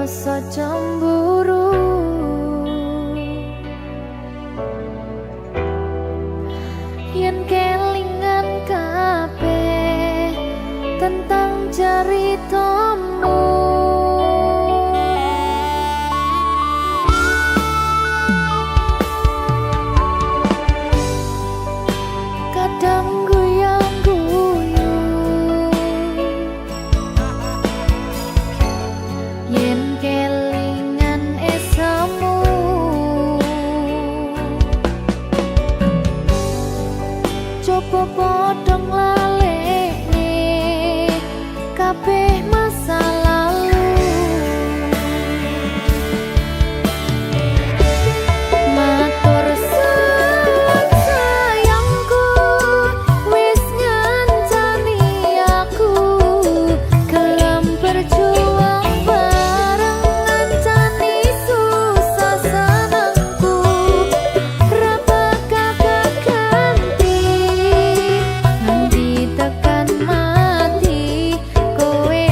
rasa cemburu. Yen kelingan kabeh tentang ceritamu, kadang guyang-guyu yen kelingan esamu. Coba padha nglalekne kabeh masa lalu. Matur suwun sayangku, wis ngancani aku gelem berjuang bareng, ngancani susah senengku. Ra bakal ganti nganti tekan mati, kowe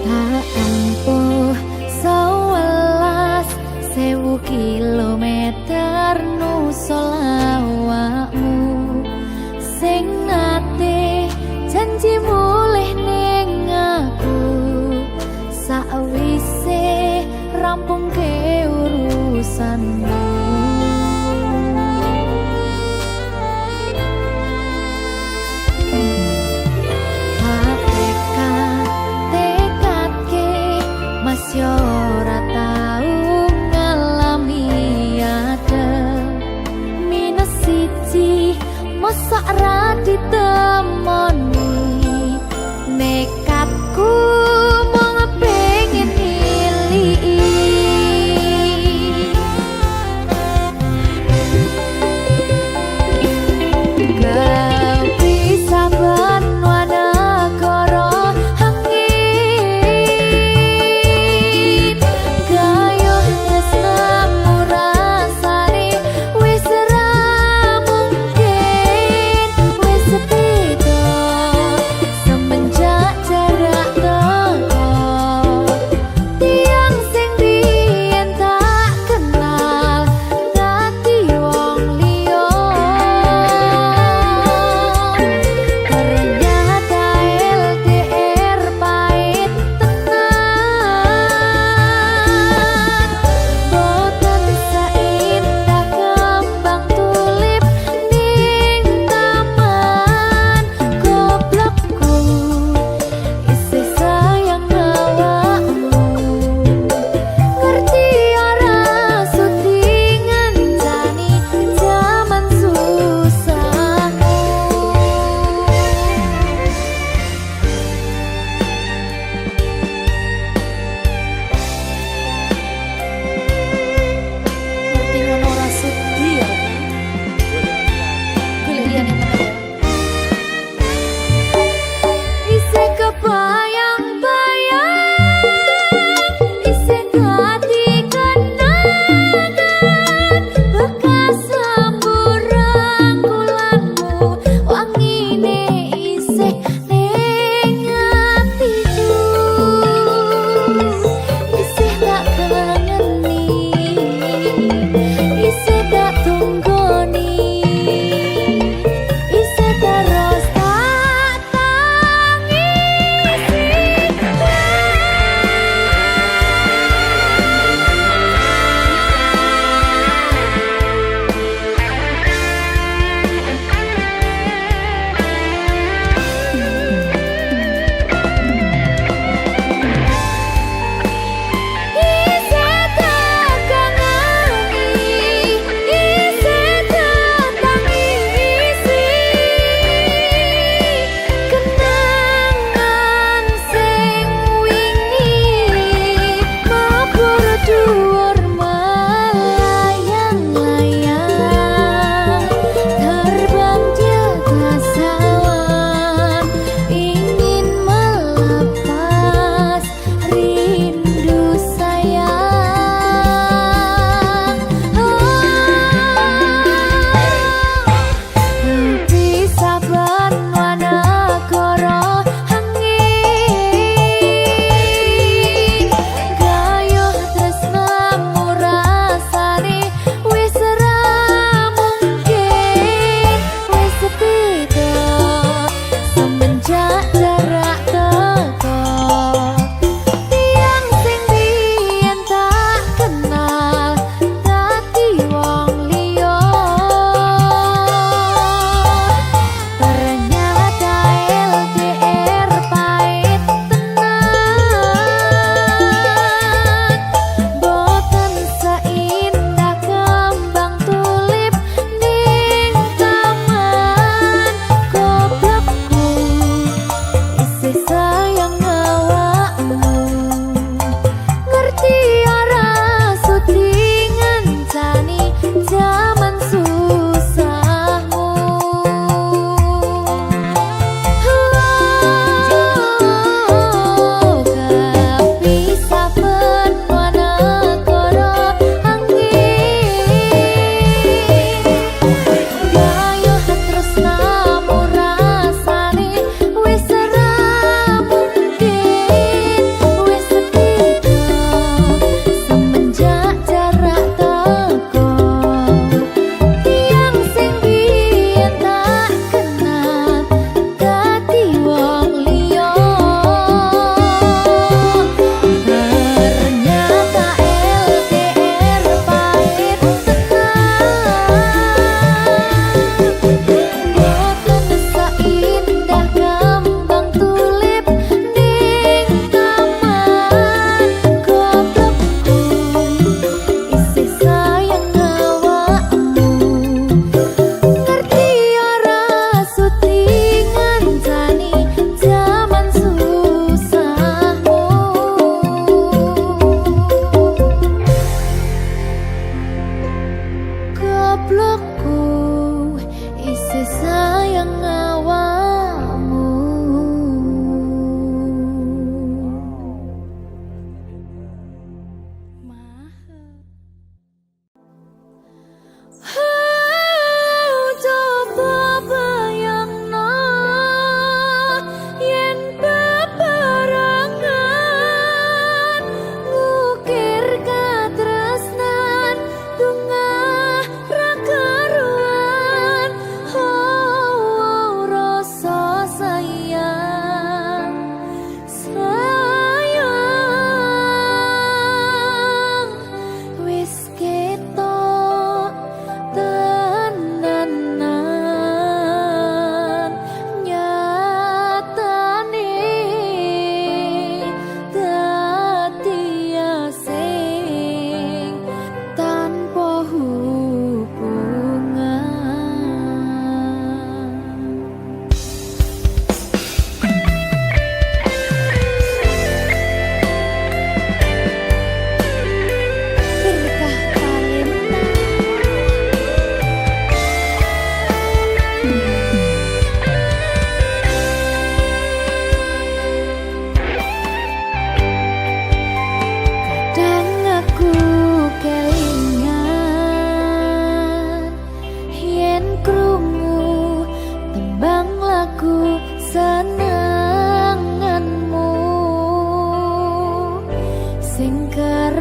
Tak empuh 11.000 kilometer nusul awakmu sing nate janji mulih ning aku sakwise rampung ke urusanmu. Masih ora tau ngalami adem minus siji mosok ra ditemoni nekatku mung pengen iliki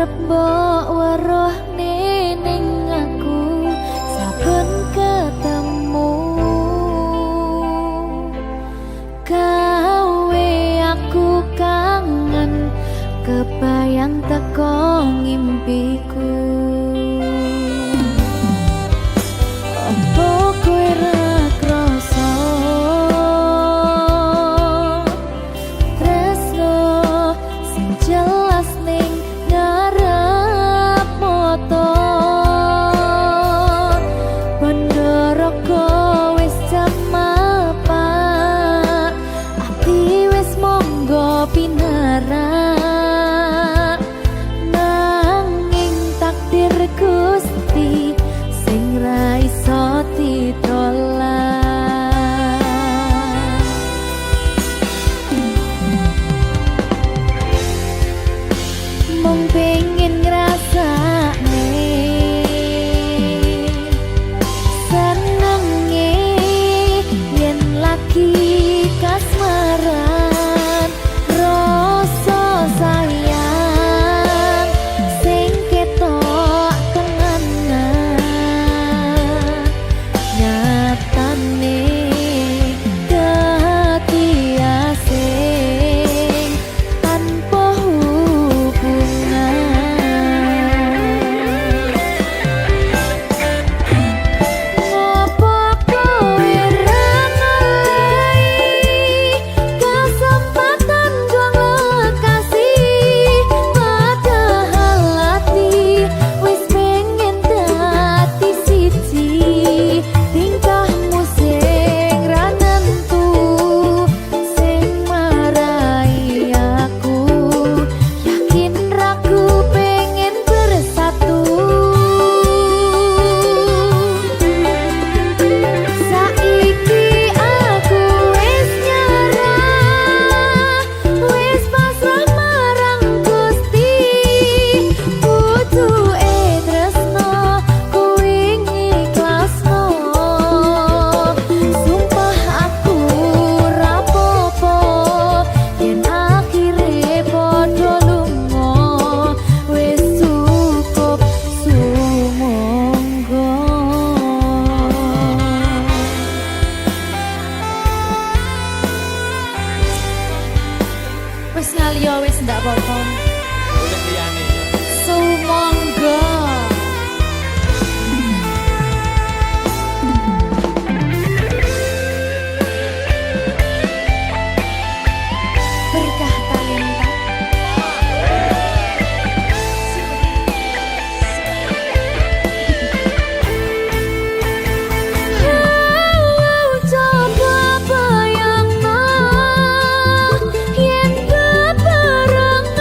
arep mbok weruh ning aku saben ketemu gawe aku kangen kebayang teko ngimpiku. Apa kowe ra krasa tresno sing jelas ning ngarep mata bandara wis jam mapak ati wis monggo pinarak nanging takdir Gusti sing ra iso ditolak. Mung pengen ngrasakne senenge yen lagi kasmaran rasa sayang sing ketok tenganan nyatane dadi asing tanpa hubungan. Ngopo kowe ra ngalih kesempatan gong lekasih padahal hati wis pengen dadi siji tingkahmu sing ra nentu sing marai aku yakin ragu pengen bersatu. Saiki aku wis nyerah wis pasrah marang Gusti butuhe tresno kuwi ngikhlasno sumpah aku rapopo yen akhire padha lunga wis cukup sumangga. Wis ngaliyo wis ndak apa-apa. Sumangga. Berkah talenta. Coba bayangno yen bebarengan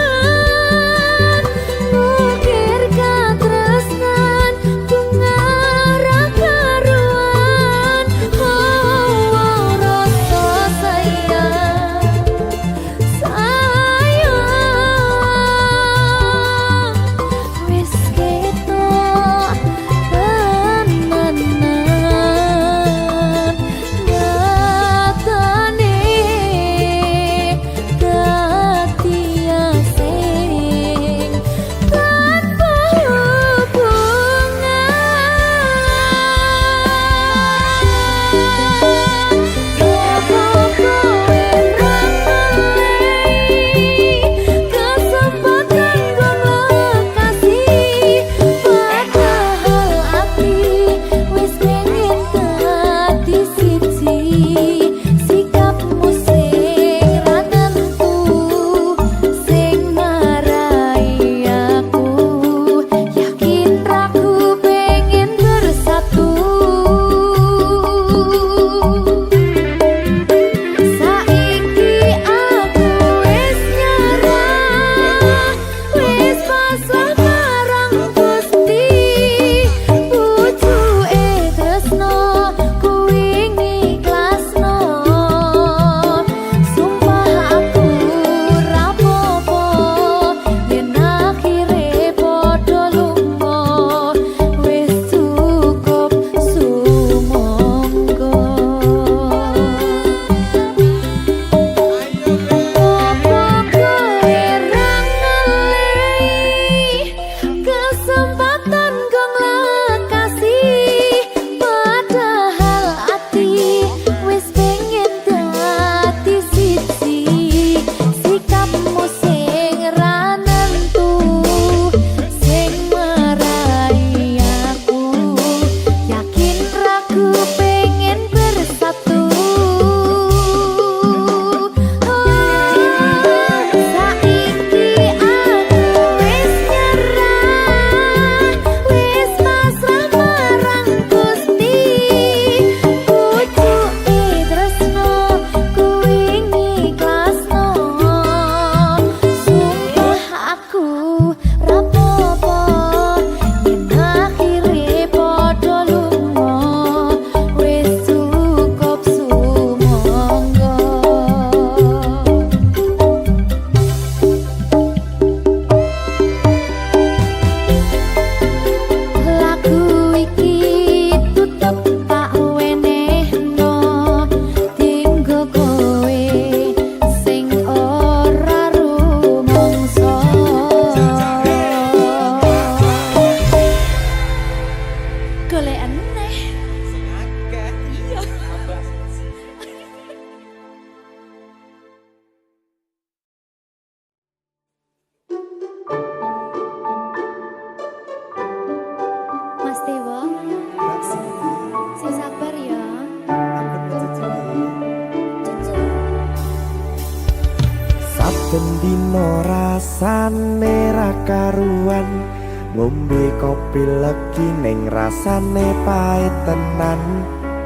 rasane ra karuan, ngombe kopi legi ning rasane pahit tenan.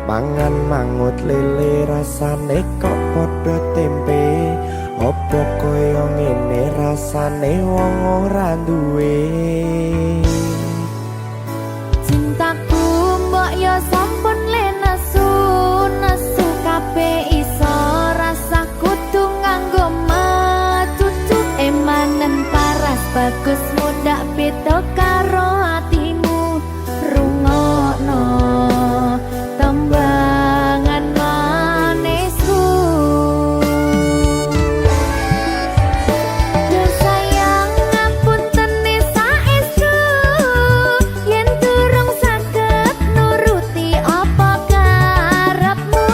Mangan mangut lele rasane kok padha tempe, opo koyo ngene rasane wong ora duwe. Cintaku mbok yo sampun le nesu kabeh iso rasa kudu nganggo macucu emanen paras bagus mudak beda karo atimu rungokno tembangan manisku. Duh sayang ngapunten saestu yen durung saged nuruti apa karepmu,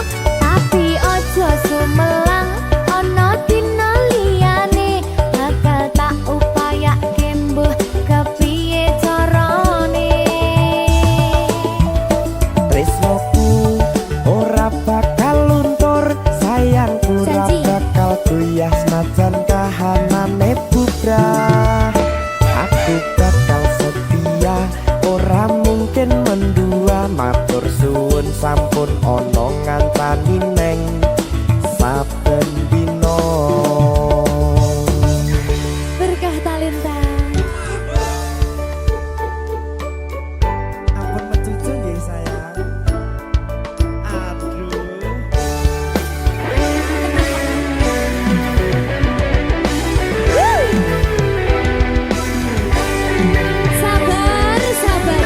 tapi ojo sumelang ana dina liyane bakal tak upayake mbuh kepiye carane. Tresnoku ora bakal luntur, sayangku ora Janji. bakal goyah senajan kahanane bubrah. Aku bakal setia, ora mungkin mendua. Matur suwun sampun ana ngancani neng saben dina. Berkah talenta. Ampun mencucu nggih sayang. Aduh. Sabar, sabar.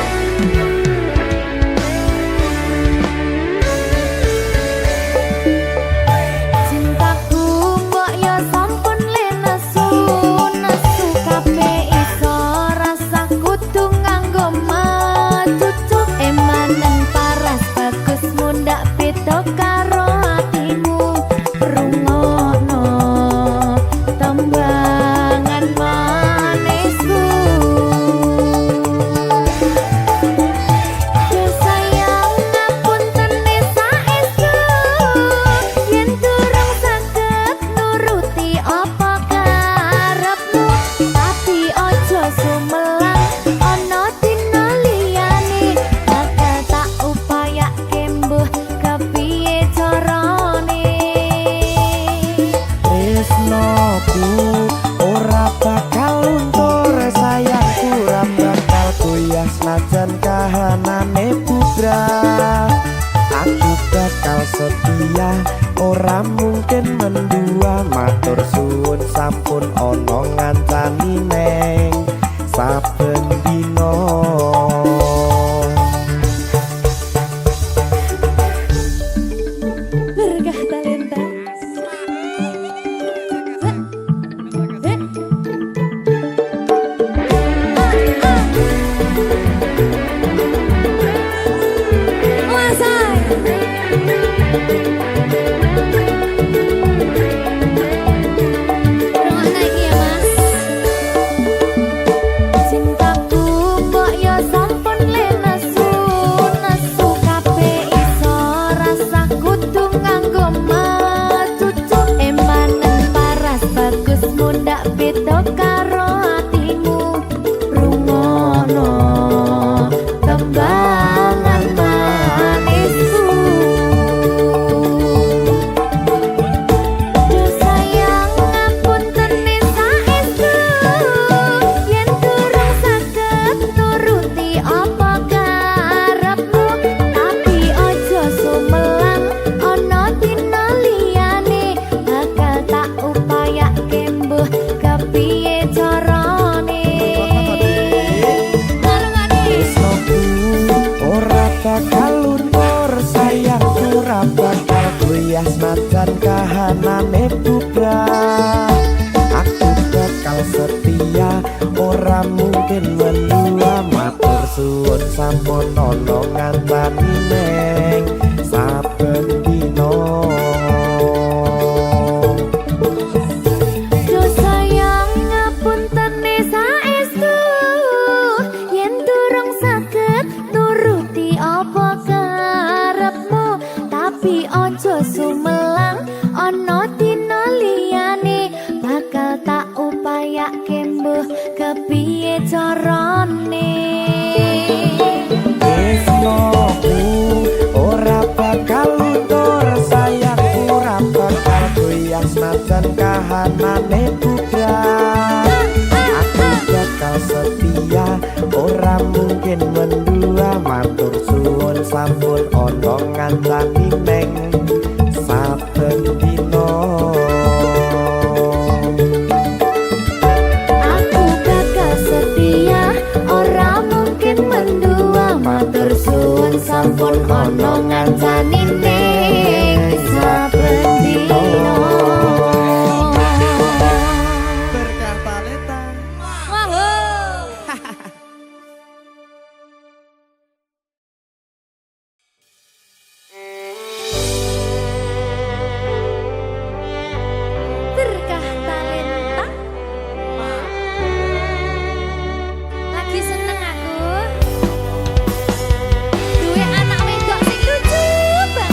Cintaku mbok yo sampun le nesu kabeh iso rasa kudu nganggo macucu emanen paras bagus mundak beda karo atimu rungokno tembangan manisku. Duh sayang ngapunten saestu yen durung saged nuruti apa karepmu, tapi ojo sumelang ana dina liyane bakal tak upayake mbuh kepiye carane. Tresnoku ora bakal luntur, sayangku ora bakal goyah senajan kahanane bubrah. Aku bakal setia, ora mungkin mendua. Matur suwun sampun ana ngancani neng saben dina. Berkah talenta. Cintaku mbok yo sampun le nesu kabeh iso rasa kudu nganggo macucu emanen paras bagus mundak beda karo atimu rungokno tembangan manisku. Duh sayang ngapunten saestu yen durung saged nuruti apa karepmu, tapi ojo sumelang ana dina liyane bakal tak upayake mbuh kepiye carane. Tresnoku ora bakal luntur, sayangku ora bakal goyah senajan kahanane bubrah. Aku bakal setia, ora mungkin mendua. Matur suwun sampun ana ngancani neng saben dina. Duh sayang ngapunten saestu yen durung saged nuruti apa karepmu, tapi ojo sumelang ana dina liyane bakal tak upayake mbuh kepiye carane Tresnoku ora bakal luntur sayangku ora bakal goyah senajan kahanane bubrah aku bakal setia ora mungkin mendua matur suwun sampun ana ngancani neng saben dina aku bakal setia ora mungkin mendua matur suwun sampun ana ngancani ning saben dina berkah talenta berkah talenta lagi seneng aku duwe anak wedok sing lucu banget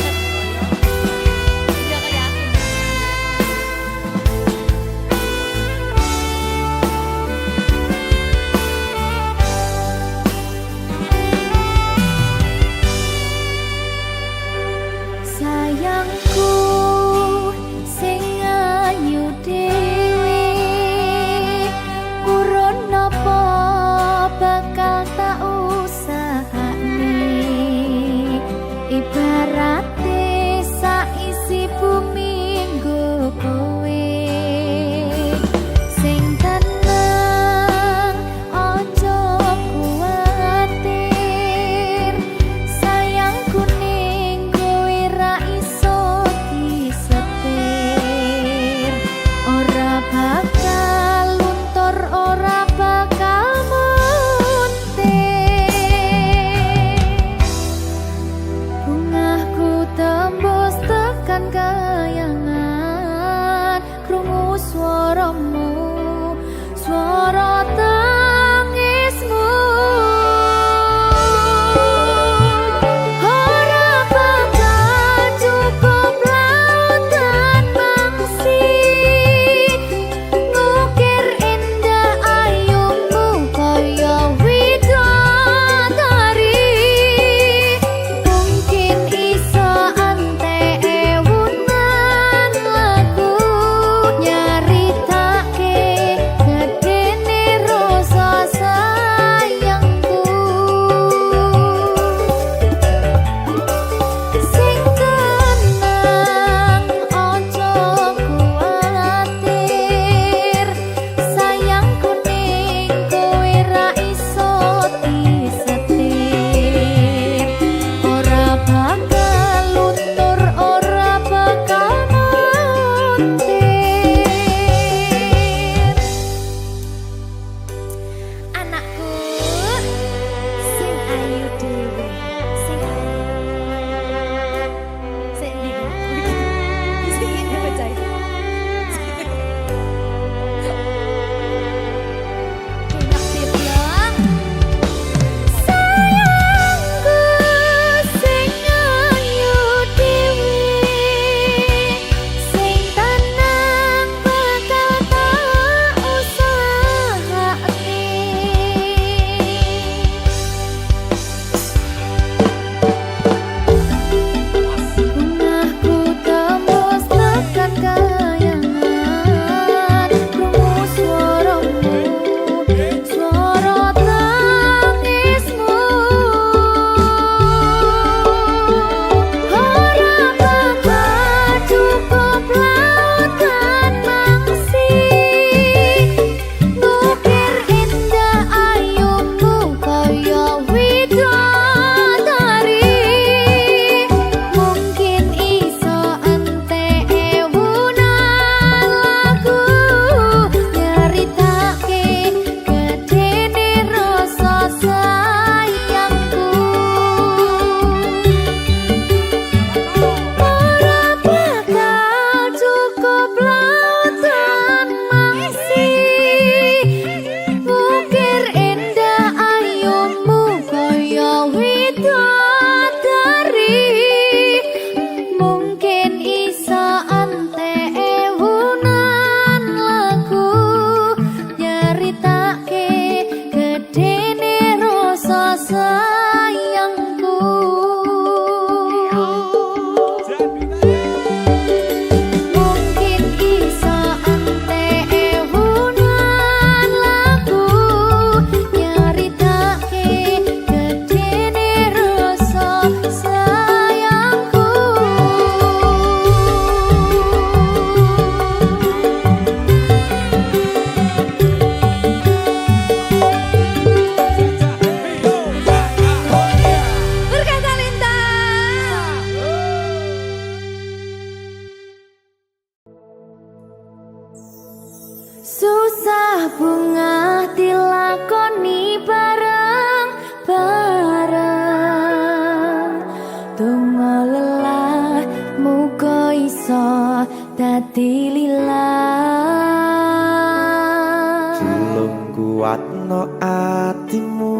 kuatno atimu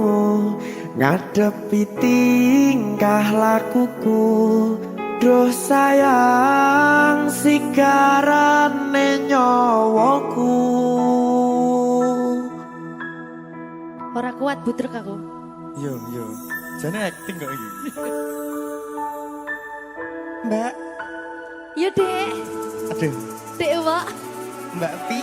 ngadepi tingkah lakuku. Duh sayang sigarane nyawaku. Ora kuat butrek aku. Yo, jane acting kok iki. Mbak. Yo, Dek. Aduh. Dek, Wak. Mbak Pi.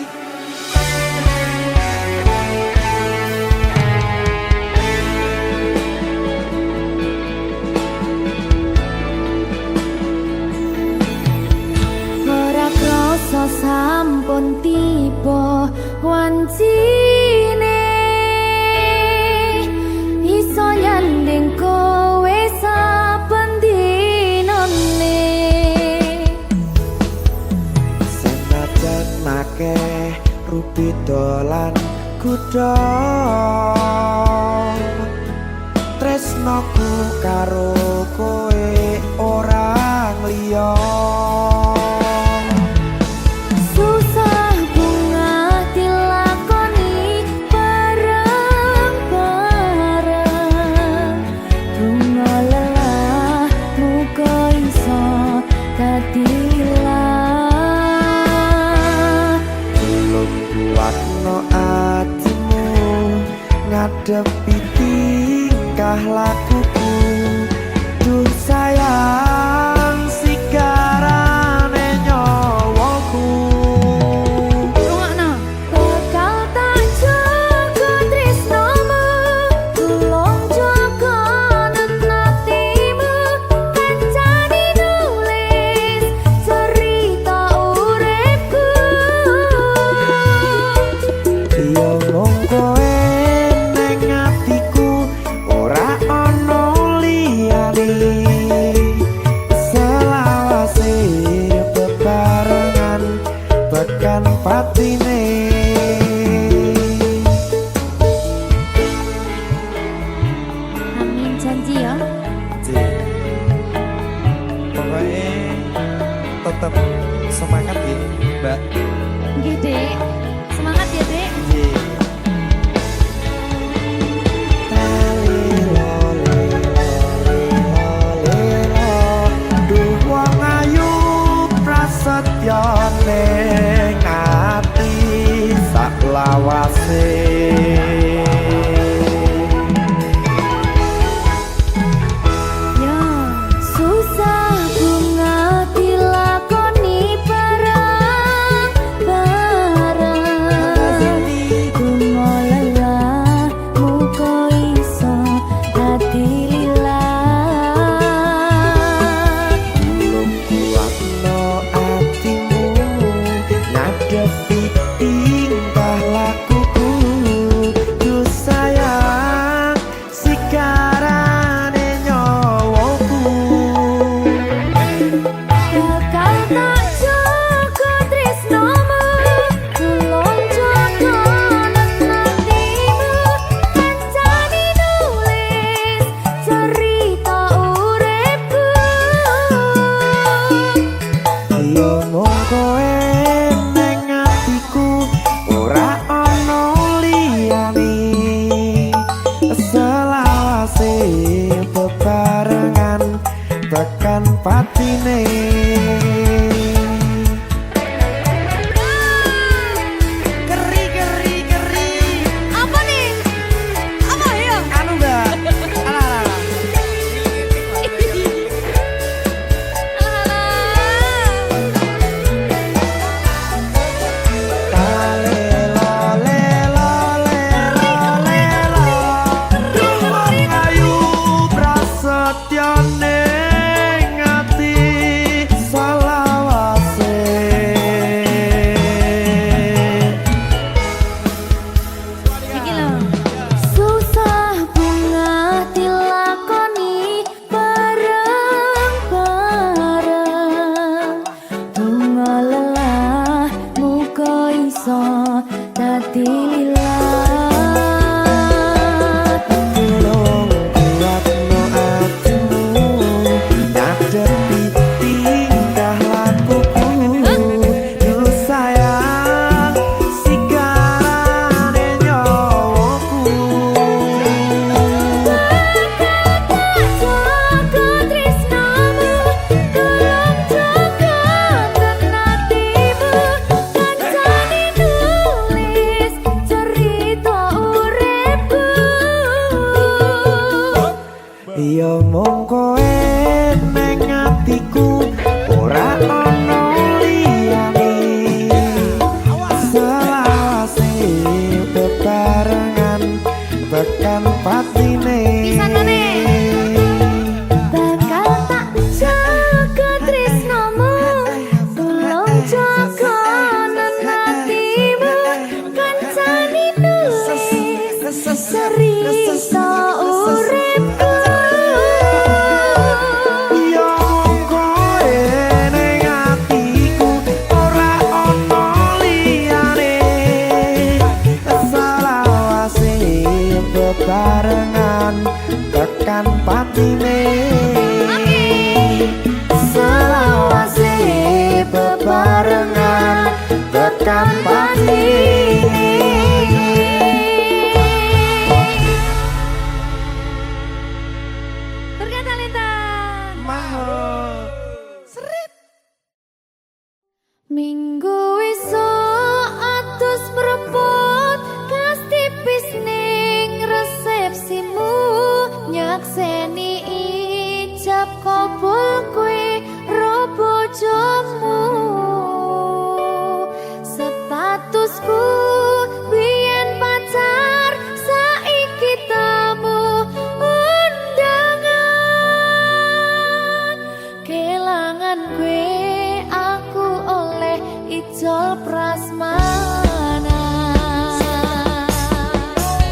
Ora krasa sampun tiba wancine iso nyanding kowe saben dinane. Senajan akeh rupi dolan kuda tresnoku karo kowe orang liya. Susah bunga dilakoni bareng-bareng. Bunga lelah muga iso dadi lelah. Belum kuatno atimu ngadepi tingkah lakuku. Duh sayang sigarane nyawaku. Rungokno. Bakal tak jaga tresnomu, tulung jaga nenatimu. Kancani nulis cerita uripku. Yo mung kowe ning atiku ora ono liyane. Selawase bebarengan tekan patine. Amin janji ya. Pokoknya tetap semangat ya, Mbak. Nggih, Dek. Semangat ya, Dek. Duh wong ayu prasetyo ning ati sak lawase. Ya, susah bunga dilakoni bareng-bareng. Bunga lelah muga iso dadi lilah. Belum kuatno atimu ngadepi tingkah lakuku. Ya mung kowe ning atiku ora ono liyane selawase bebarengan tekan patine bakal tak jaga tresnomu tulung jaga hatimu kancani nulis cerita uripku ya mung kowe ning atiku ora ono liyane selawase bebarengan tekan patine selawase bebarengan tekan patine. Berkata Lintang Minggu esuk atus mrepot kas tipis ning resepsimu nyakseni ijab kabul kowe ro bojomu statusku biyen pacar saiki tamu undangan kelangan kowe aku oleh ijol prasmanan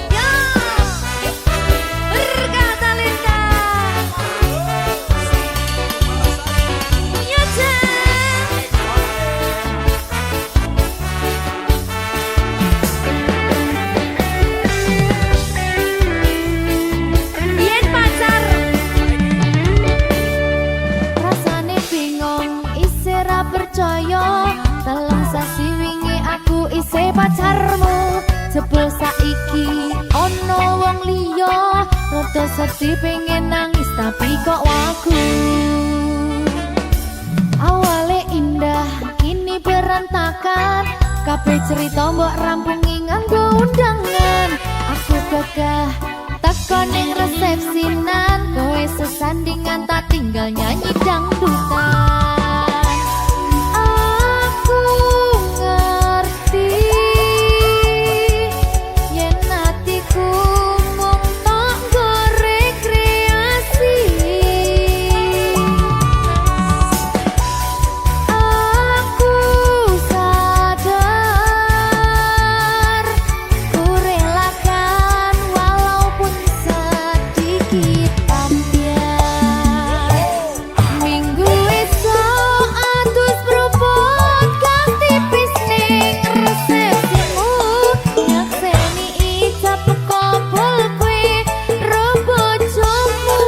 ya berkata lintang ya biyen pacar rasane bingung isih ra percaya dalam sasi wingi aku isih pacarmu jebul saiki ono wong liya rada sedih pengen nangis tapi kok wagu awale indah kini berantakan kabeh cerita mbok rampungi nganggo undangan aku gagah teko ning resepsinan kowe sesandingan tak tinggal nyanyi dangdutan aku ngerti yen atiku mung tanggo rekreasi aku sadar ku relakan walaupun sedikit ambiar minggu esok atus propot kas tipis ning resepsimu nyakseni ijab kabul kowe ro bojomu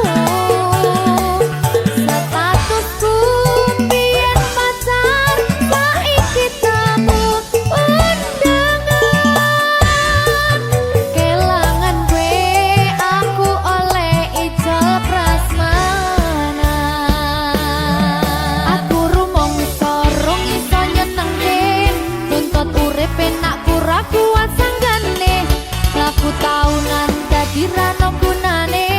statusku biyen pacar saiki tamu undangan kelangan kowe aku oleh ijol prasmanan aku rumangsa rong iso nyenengke tuntut urip enak ora kuat sanggane laku taunan dadi ra ono gunane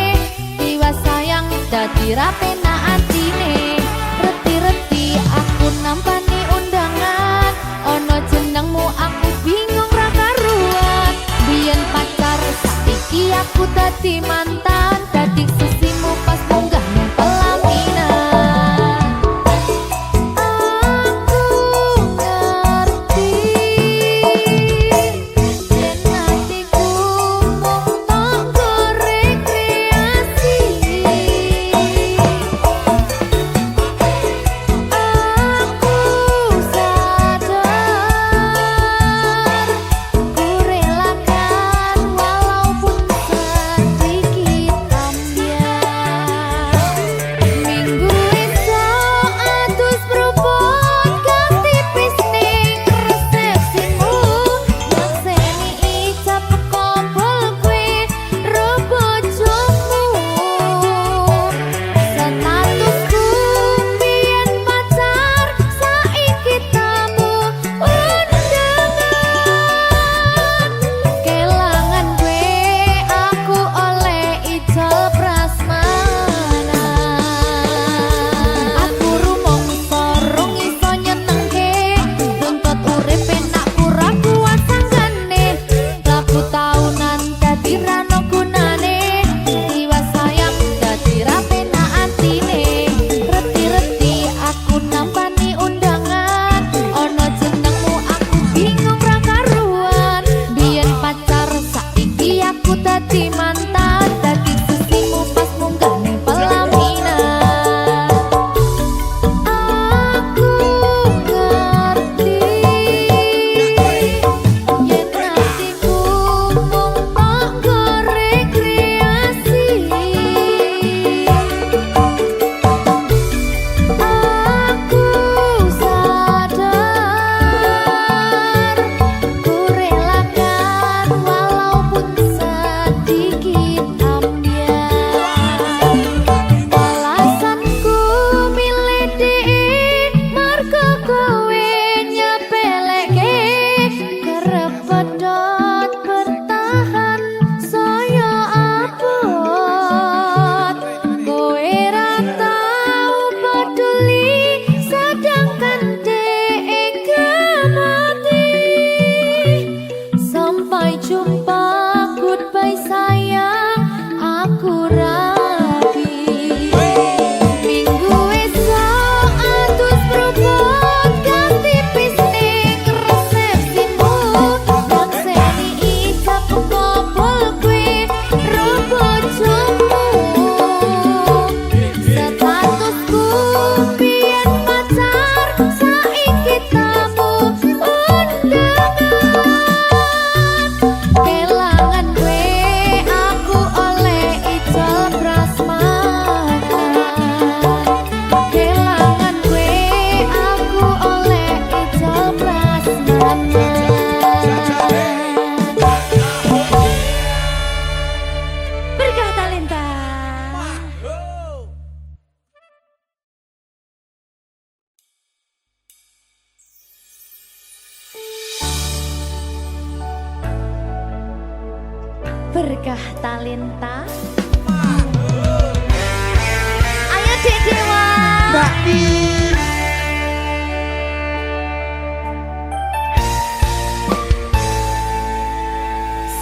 tiwas sayang dadi ra penak atine reti-reti aku nampani undangan ono jenengmu aku bingung ra karuan biyen pacar saiki aku dadi mantan dadi sesimu pas munggah ning pelaminan aku ngerti yen atiku mung tanggo rekreasi aku sadar ku relakan walaupun sedikit berkah talenta. Ayo Dek Dewa. Mbak Di.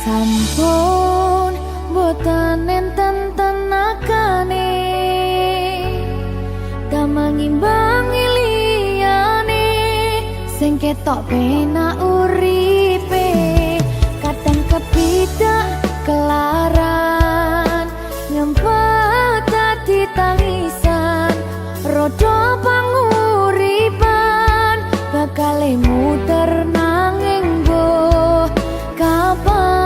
Sampun boten enten tenagane damang imbangi liyane sing ketok penak uripe kadang kepidak kelaran nyempet dadi tangisan rodo panguripan bakal muter nanging boh kapan.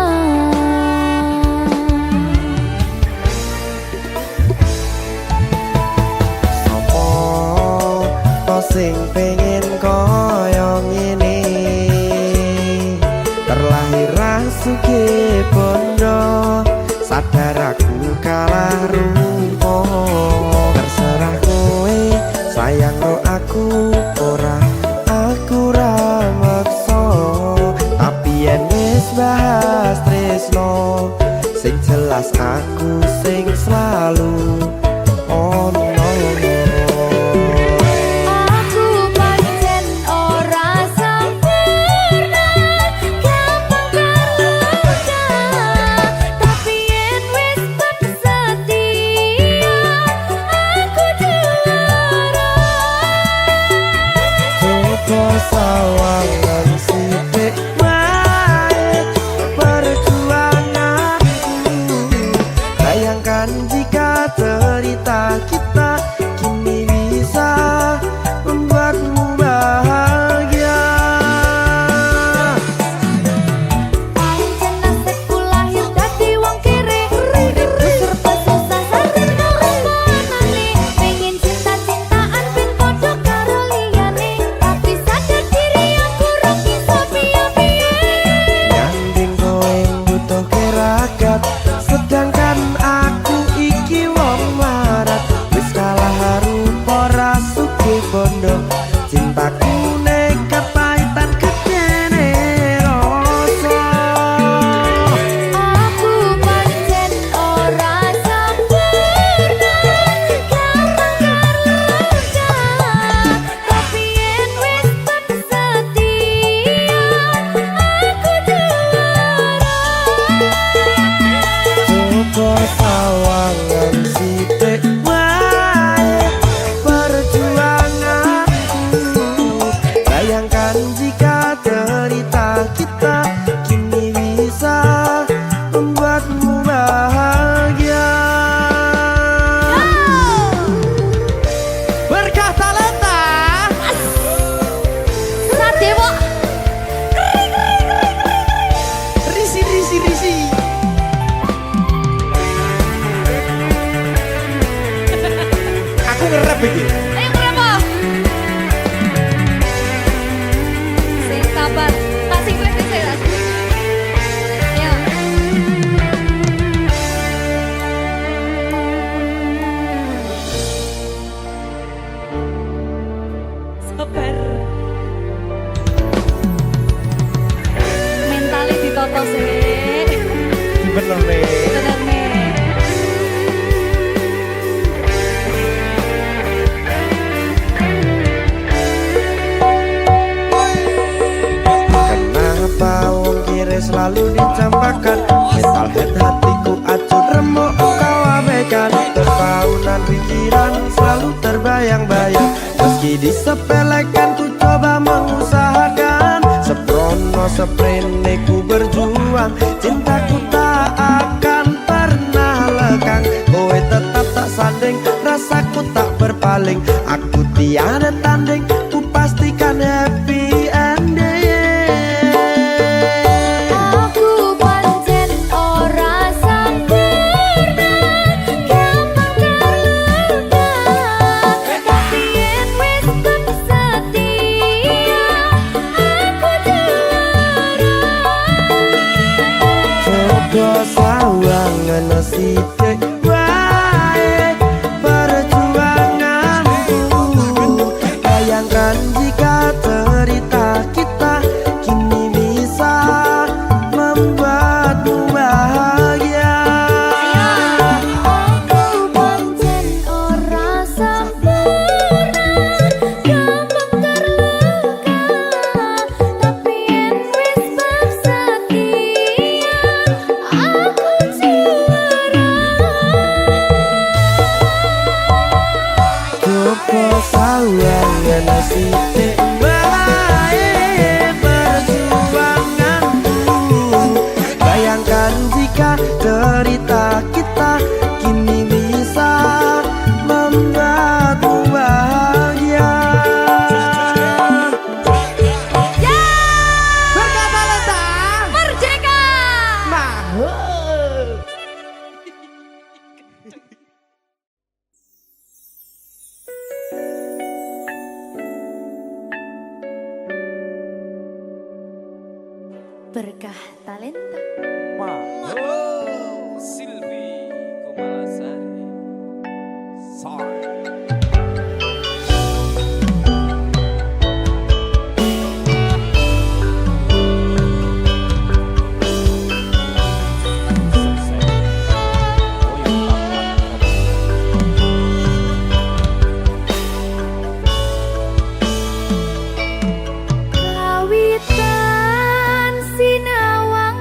Sing pengen koyo ngene terlahir rasuke bondo sadar aku kalah rumpo terserah kowe sayang ro aku ora aku ra maksa tapi yen wis bahas tresno sing jelas aku sing selalu ono. Sawangan sithik wae perjuanganku bayangkan jika cerita kita kini bisa membuatmu bahagia. Pancen nasibku lahir dadi wong kere uripku serba susah sadar karo panane pengen cinta-cintaan ben padha karo liyane tapi sadar diri aku ora bisa piye-piye Nyanding kowe butuh keragat sedangkan aku iki wong marat wis kalah rupa rasuke bondo cintaku nekat pahitan gedene rasa. aku pancen ora sempurna gampang terluka tapi yen wis setia aku juara. Coba sawangan sithik wae perjuanganku bayangkan jika cerita kita kini bisa membuatmu bahagia. Berkah talenta Sadewo risi. Aku ngerap iki. ayo berapa? Sing sabar, kasih gue sih. Ayo. Sabar. Mentalnya ditoto sih. Bener nih. Bener nih. Kenapa wong kiri selalu dicampakkan mental head hatiku acuh remuk kau abaikan terpaunan pikiran selalu terbayang-bayang meski disepelekan ku coba mengusahakan seprono seprene ku berjuang cintaku tak akan pernah lekang kowe tetap tak sanding rasaku tak berpaling aku tiada tanding ku pastikan happy ending. Aku pancen ora sempurna gampang terluka tapi yen wis setia aku juara. Coba sawangan sithik wae perjuanganku bayangkan jika cerita kita kini bisa membuatmu bahagia. ketika cerita kita kini bisa membuatmu bahagia. Berkata letak Merdeka. mahal. Berkah talenta. Silvi Kumalasari. Sorry. Kawitan sinawang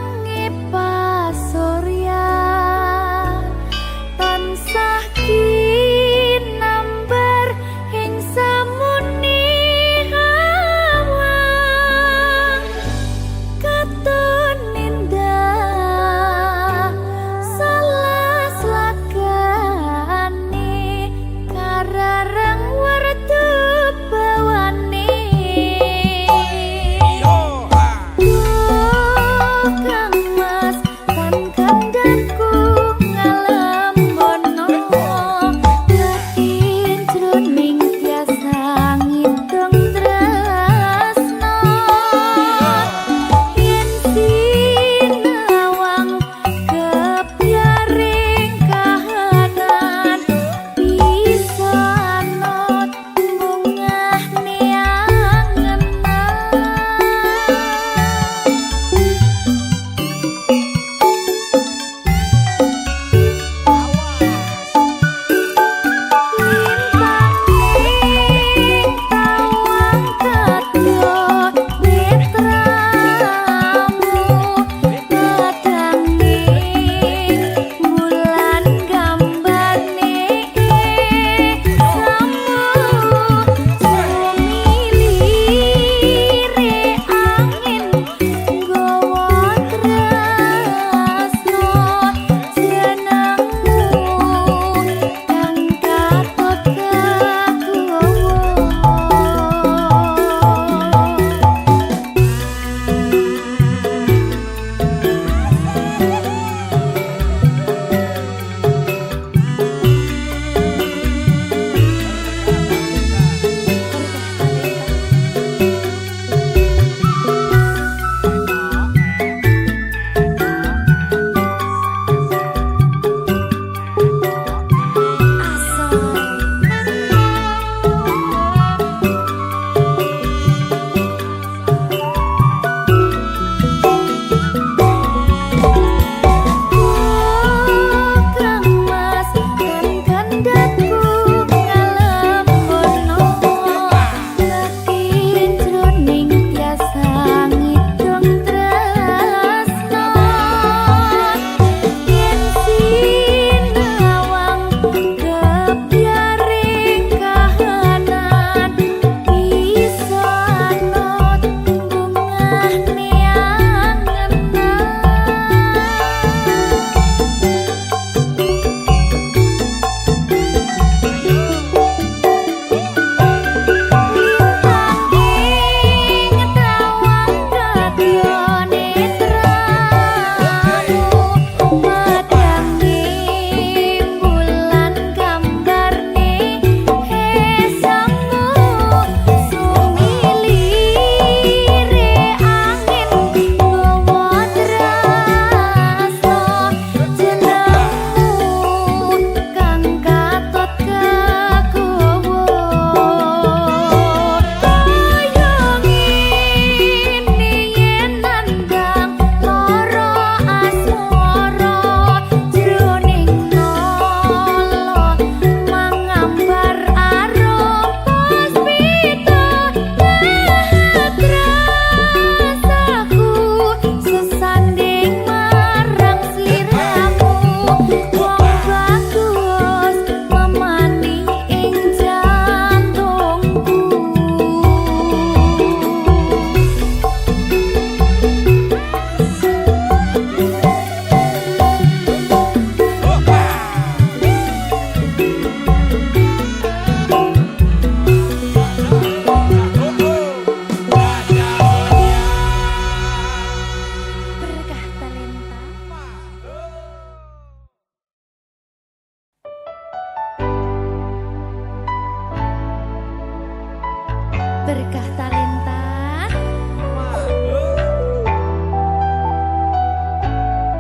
berkah talenta.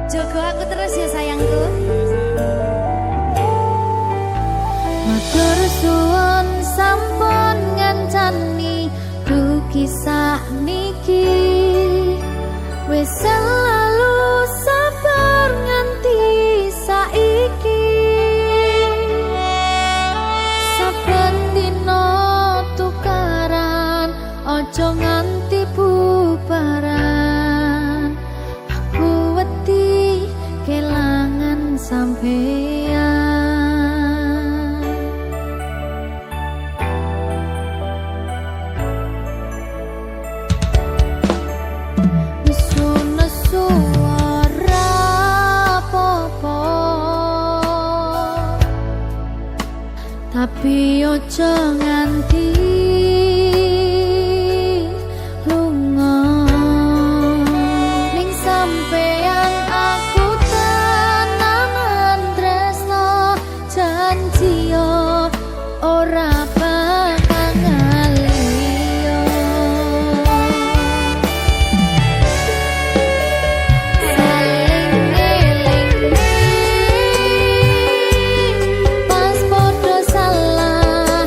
Jogo aku terus ya sayangku. Matur suwun sampun ngancani kisah niki wis selalu sabar nganti saiki. Saben dina tukaran aja nganti bubaran. Aku wedi kelangan sampeyan. Tapi ojo nganti lunga ning sampeyan aku tenanan tresno janji yo ora bakal ngaliyo. Saling eling pas podo salah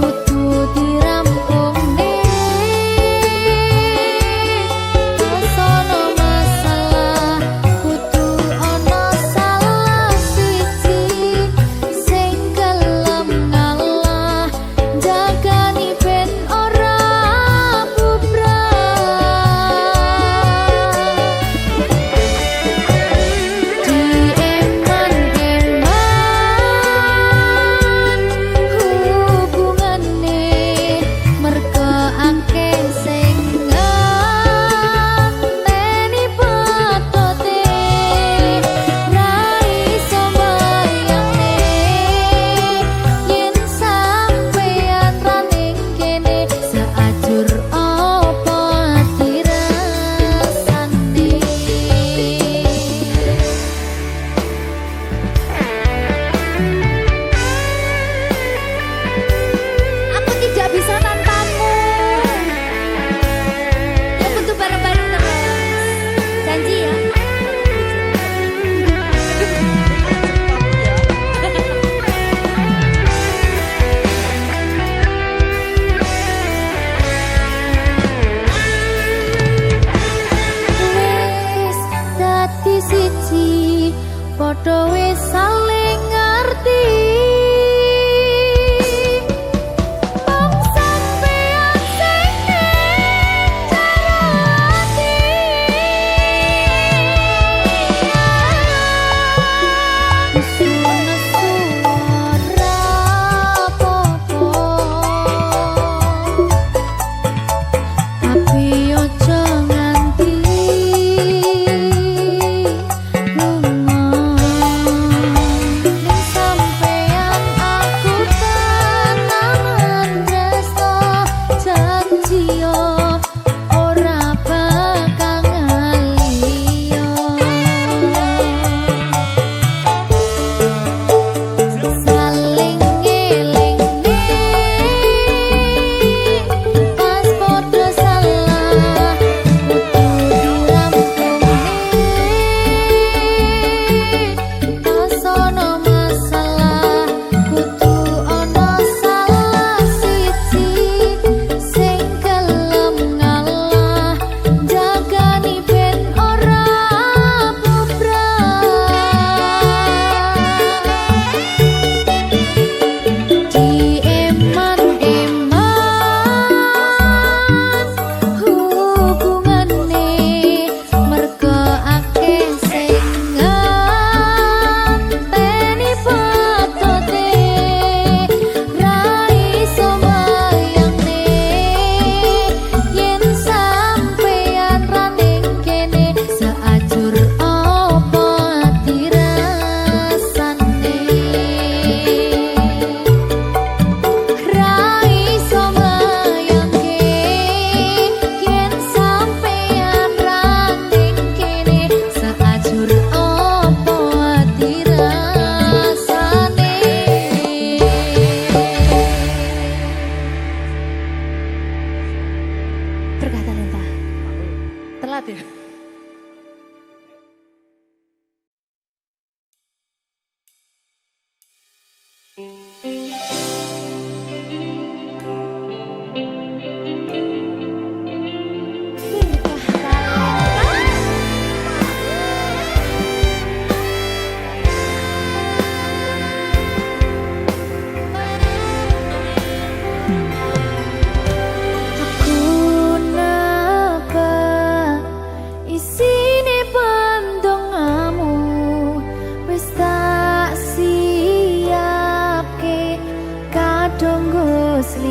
kudu dirampung sono masalah kudu ono salah siji sing gelem ngalah jagani ben ora bubrah. Dieman-eman hubungane merga akeh sing ngenteni patote ra iso mbayangne yen sampeyan ra ning kene seajur apa dirasane. Aku tidak bisa tanpamu. Ya tentu bareng-bareng terus. Janji ya. Wis dadi siji padha wis saling ngerti. Wong sampeyan sing ning jero ati. Nesu-nesu ora apa-apa. Tapi ojo nganti lunga.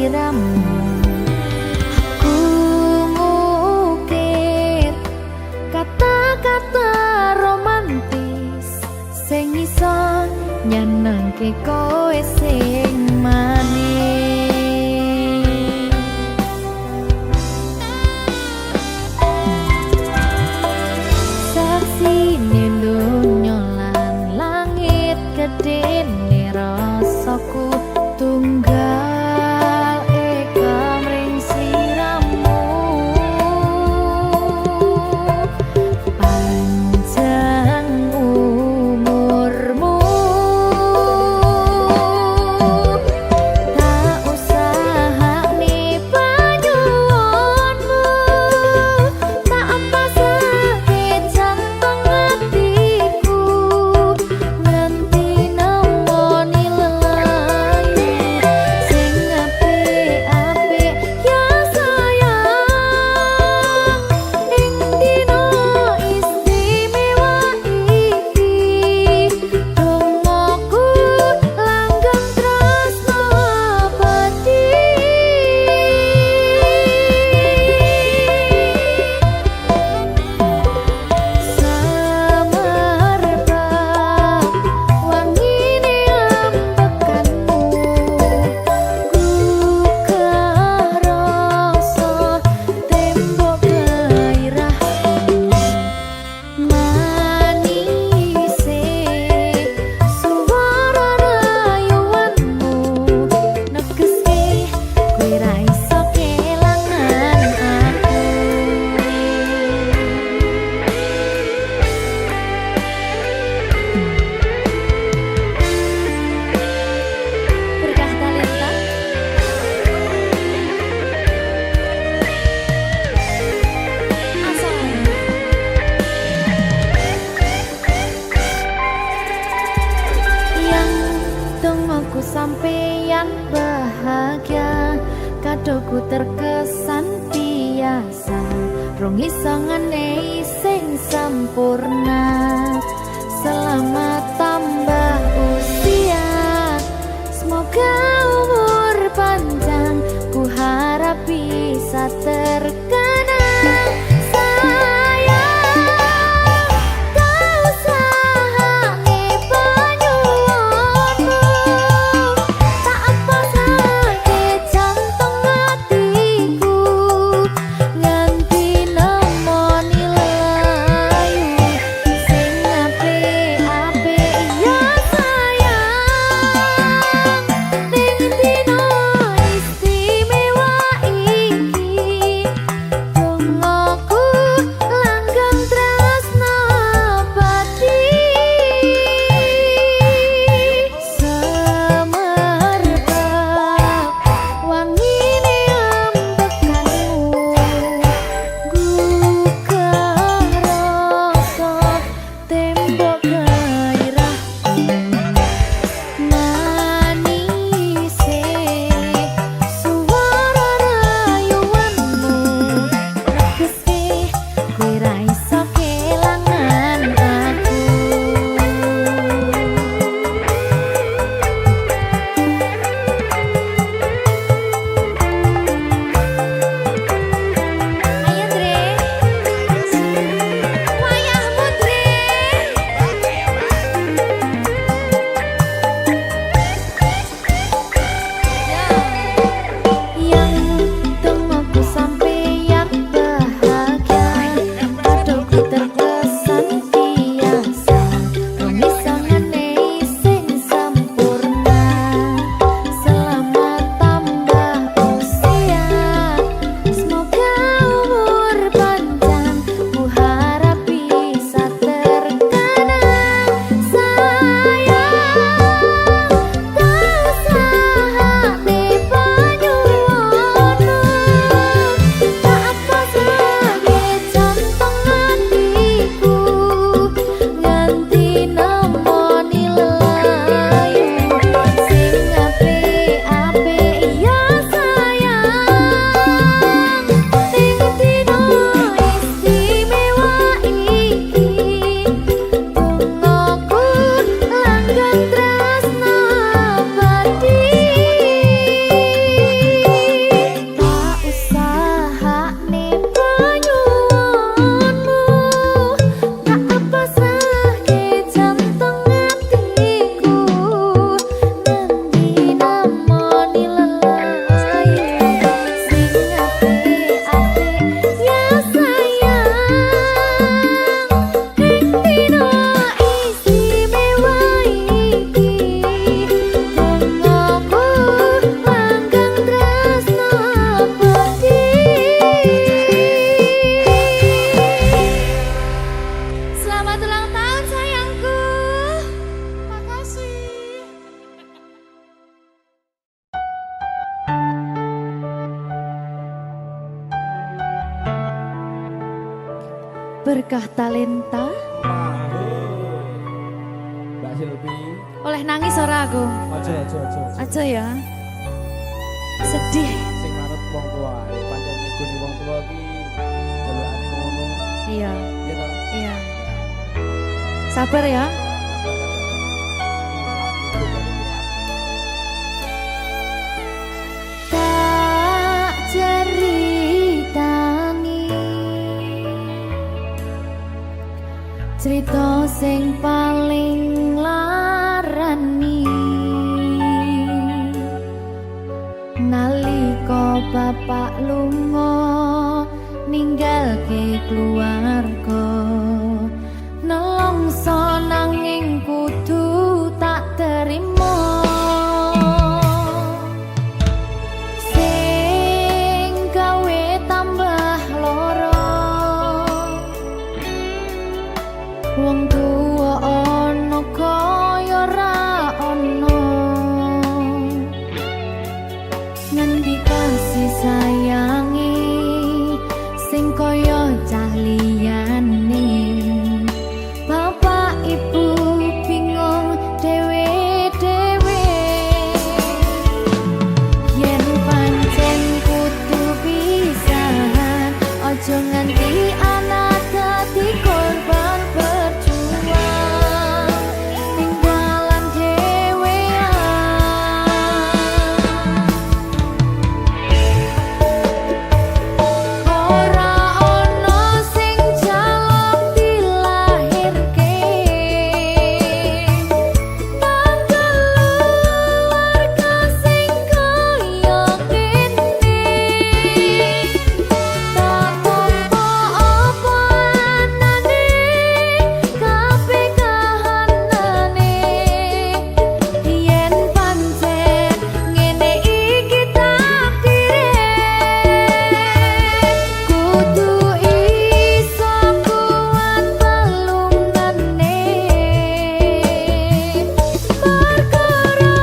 sliramu. Ku ngukir kata-kata romantis sing iso nyenengke kowe sing manis. Saksine donya lan langit gedene rasaku tunggal eka mring sliramu. Panjang umurmu, tak usahane panyuwunmu, tak pasake jantung hatiku, nganti nemoni lelayu sing apik-apik ya sayang. Ing dina istimewa iki dongaku langgeng tresno abadi. Samarba wangine ambekanmu, gugah rasa tembok gairahmu. Manise suara rayuanmu negeske kowe ra iso kelangan aku. Berkah talenta asal yang dongaku sampeyan bahagia, kadoku terkesan biasa, rong iso ngenehi sing sempurna. Selamat tambah usia, semoga umur panjang, ku harap bisa terkenang. Sayang, tak usahane panyuwunmu, tak pasake jantung hatiku, nganti nemoni lelayu sing apik-apik Berkah talenta. Mbak Silvi. Oleh nangis ora aku? Aja. Aja ya. Sedih. Sing manut wong tua. Pancen ngikuni wong tua ki delokane ngono. Iya, Ya ta? iya. Sabar ya. Tak ceritani cerita sing paling larani nalika bapak lunga ninggalke keluarga nelongso nanging kudu tak terima sing gawe tambah loro wong tuwa ana kaya ra ana ngendi kasih sayangi sing kaya cah liyane bapak ibu bingung dewe-dewe yen pancen kudu pisahan aja nganti anak dadi korban berjuang tinggalan dewean ora ono sing jaluk dilahirke tanggal keluarga sing kaya kene tak tampa apa anane kabeh kahanane yen pancen ngene iki takdire kudu iso kuat balungane perkara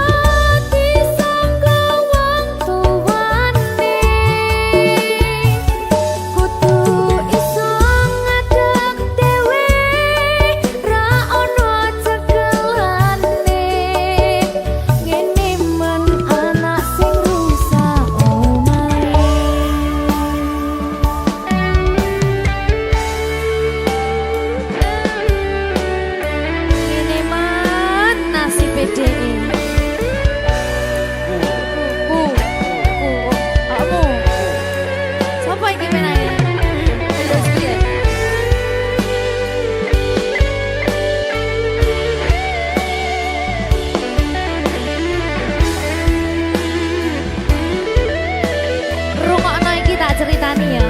disangka wong tuwane kudu iso ngadeg dhewe ra ono cekelane ngene men anak sing rusak omahe ngene men nasib dhewe kamu siapa iki menanya terus piye rungokno iki tak ceritani ya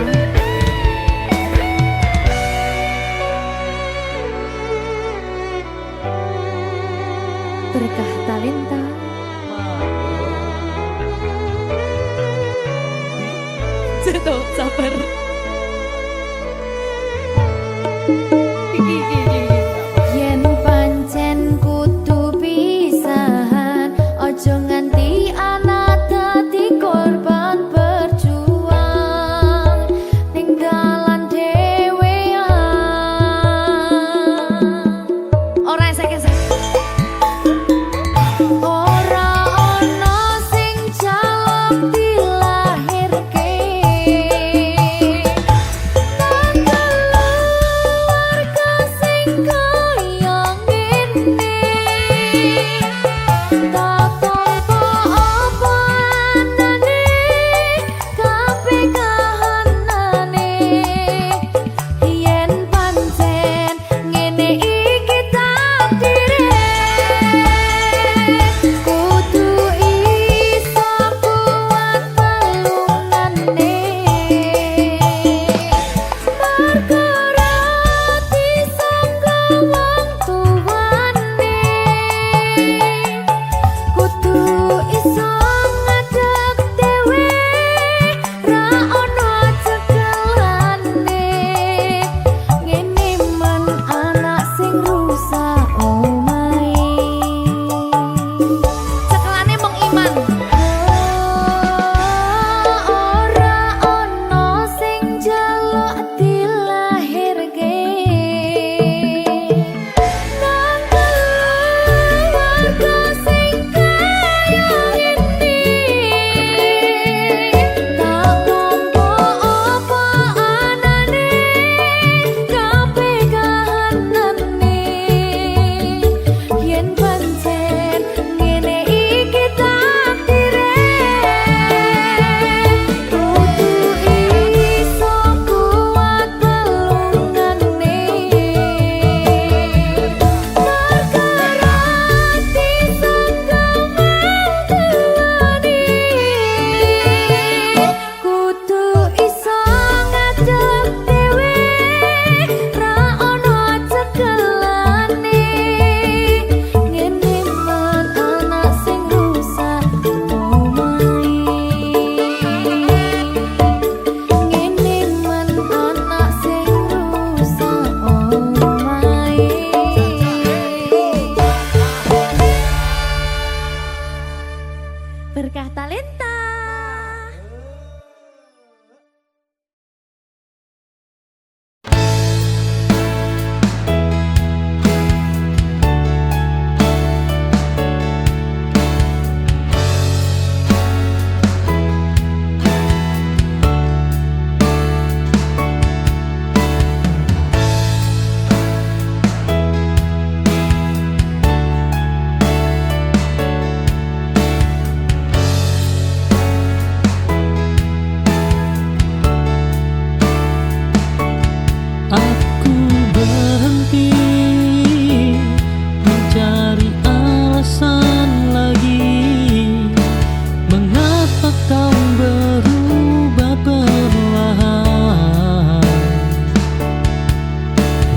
berkah talenta Ceto, sabar. Yen pancen kudu pisahan, ojo nganti anak dadi korban berjuang tinggalan dhewean. Ora esek-esek. Ora ono sing jaluk dilahirke Berkah Talenta. Aku berhenti mencari alasan lagi mengapa kau berubah perlahan.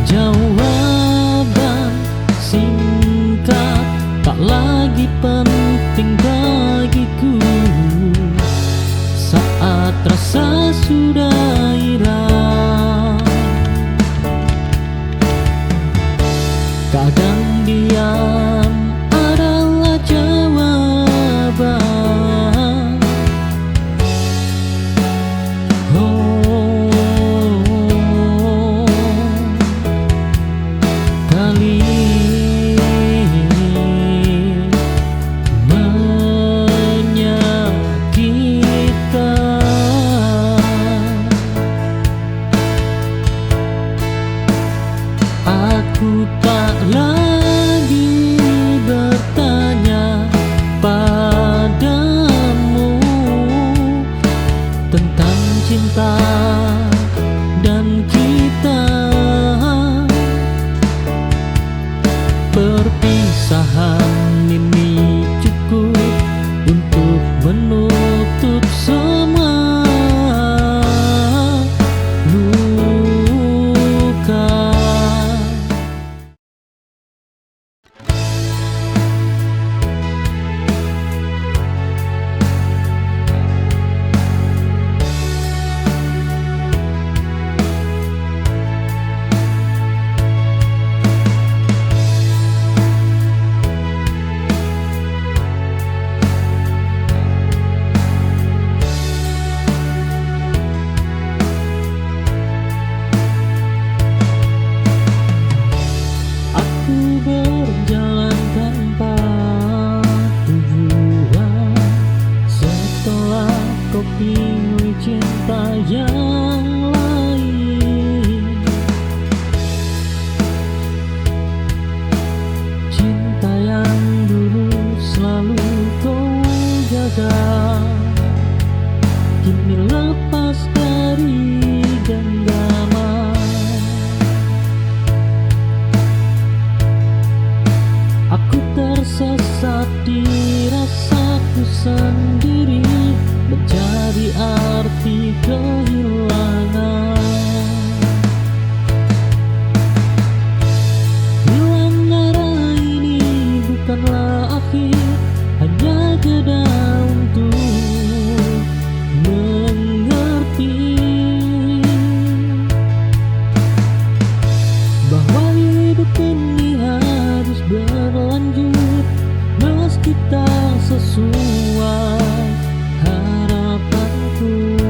Jawaban singkat tak lagi penting bagiku saat rasa sudah hilang. Kadang diam adalah jawaban. Oh, kali menyakitkan. Aku tak lagi bertanya padamu tentang cinta dan kita. Perpisahan ini cukup untuk menutup semua luka. Aku berjalan tanpa tujuan setelah kau pilih cinta yang lain. Cinta yang dulu selalu kau jaga kini lepas dari genggaman. Aku tersesat di rasaku sendiri, mencari arti kehilangan. Hilang arah ini bukanlah akhir, hanya jeda untuk mengerti bahwa hidup ini harus berlanjut meski tak sesuai harapanku.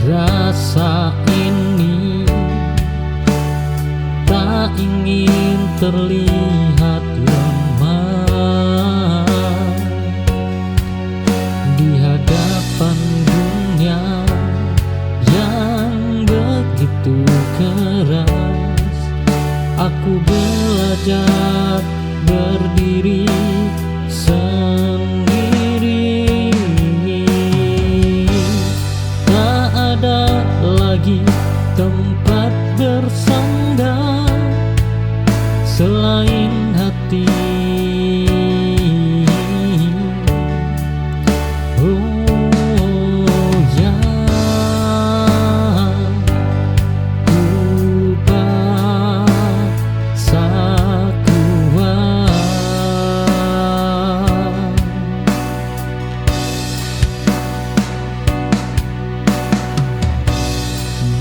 rasa ini tak ingin terlihat lemah. aku belajar berdiri sendiri. Tak ada lagi tempat bersandar selain hati. Oh ya, ku paksa kuat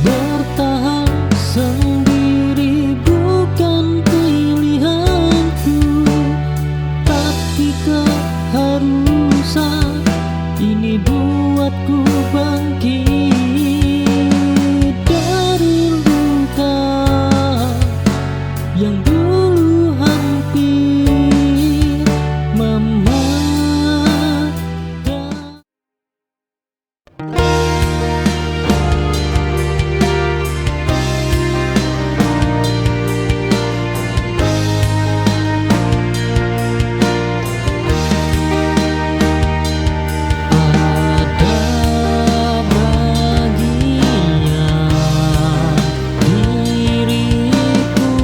bertahan sendiri, bukan pilihanku, tapi keharusan ini buatku bangkit dari luka yang dulu hampir mematikan. Ada bagian diriku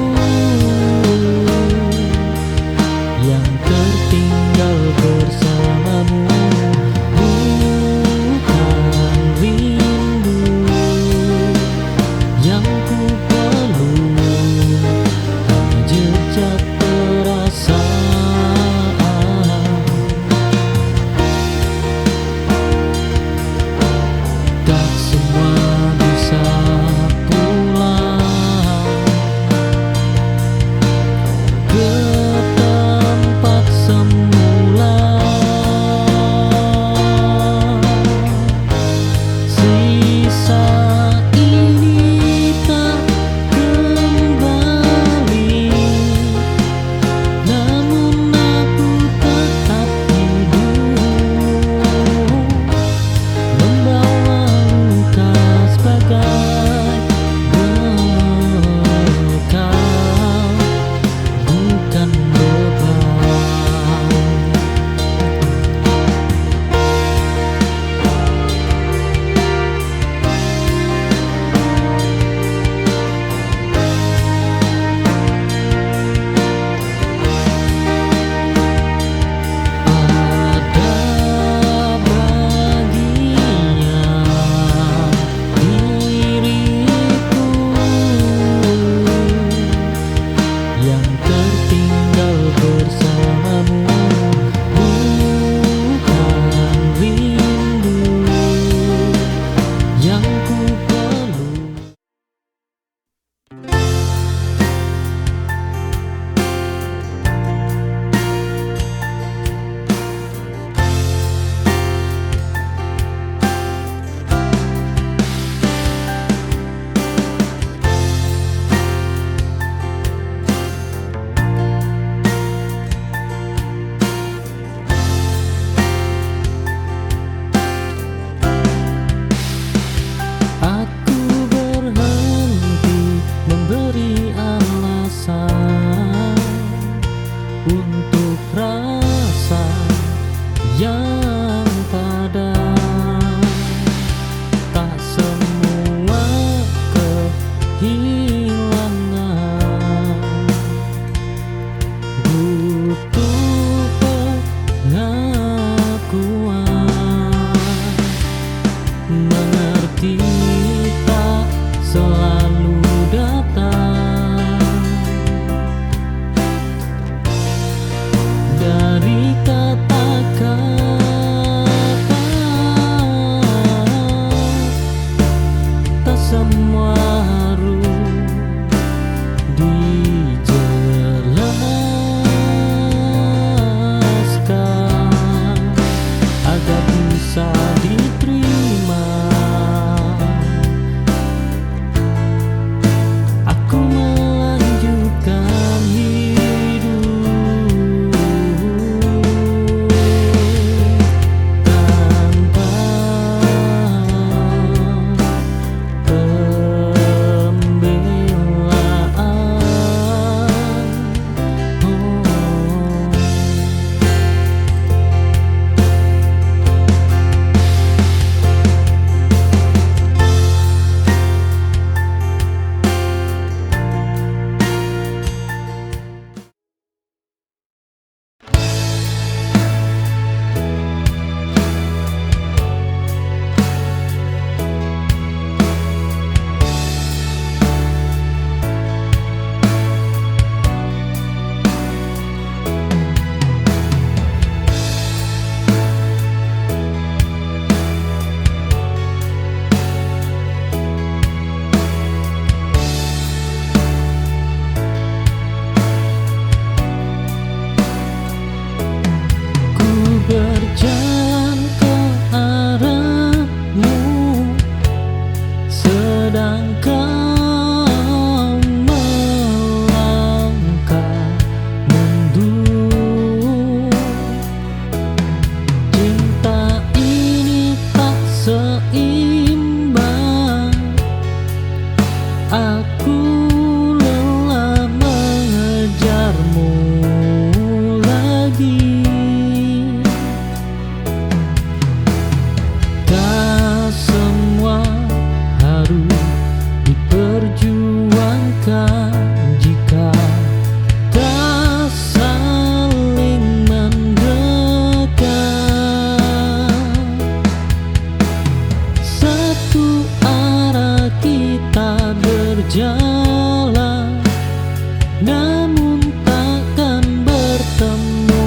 namun takkan bertemu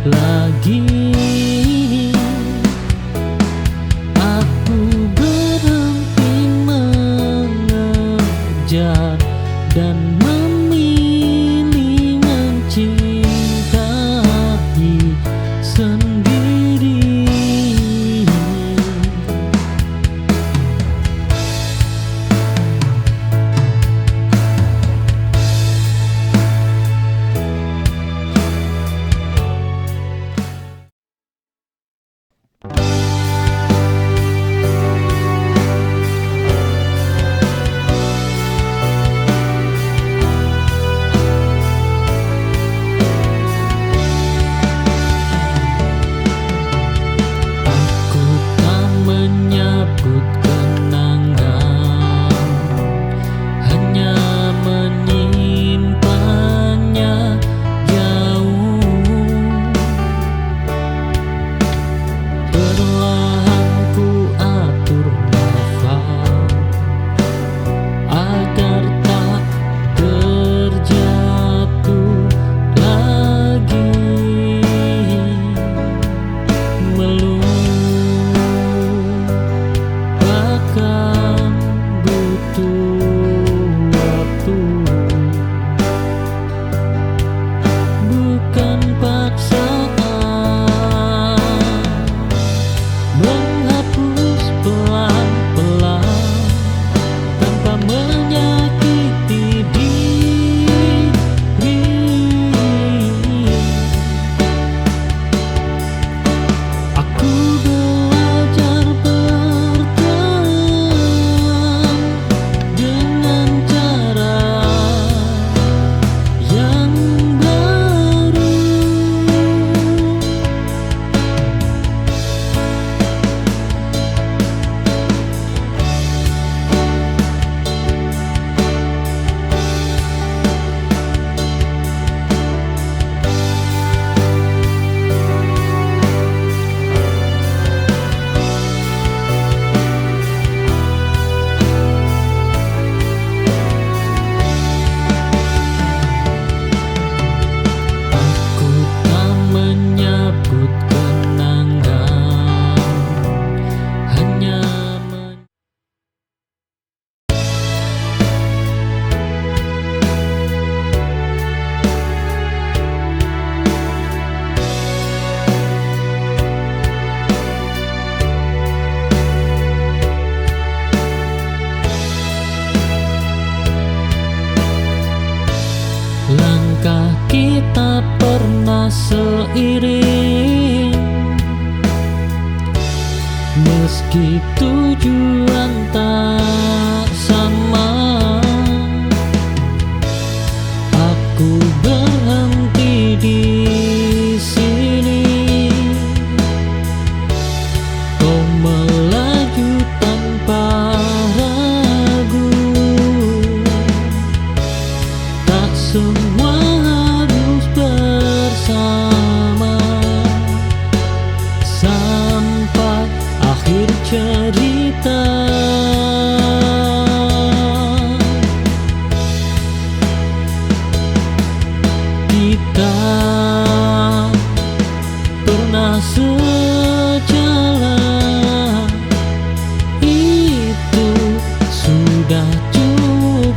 lagi. Aku berhenti mengejar dan memilih mencintai sendiri. Aku tak menyebut kenangan, hanya menyimpannya jauh. Perlahan ku atur nafas agar tak terjatuh lagi. Melupakan butuh waktu, bukan paksaan. Menghapus pelan-pelan tanpa menyakiti diri. Aku belajar bertahan dengan cara yang baru. Aku tak menyebut kenangan, hanya langkah kita pernah seiring, meski tujuan tak sama. Aku berhenti di sini, kau melaju tanpa ragu. Tak semua harus bersama sampai akhir cerita. Kita pernah sejalan, itu sudah cukup.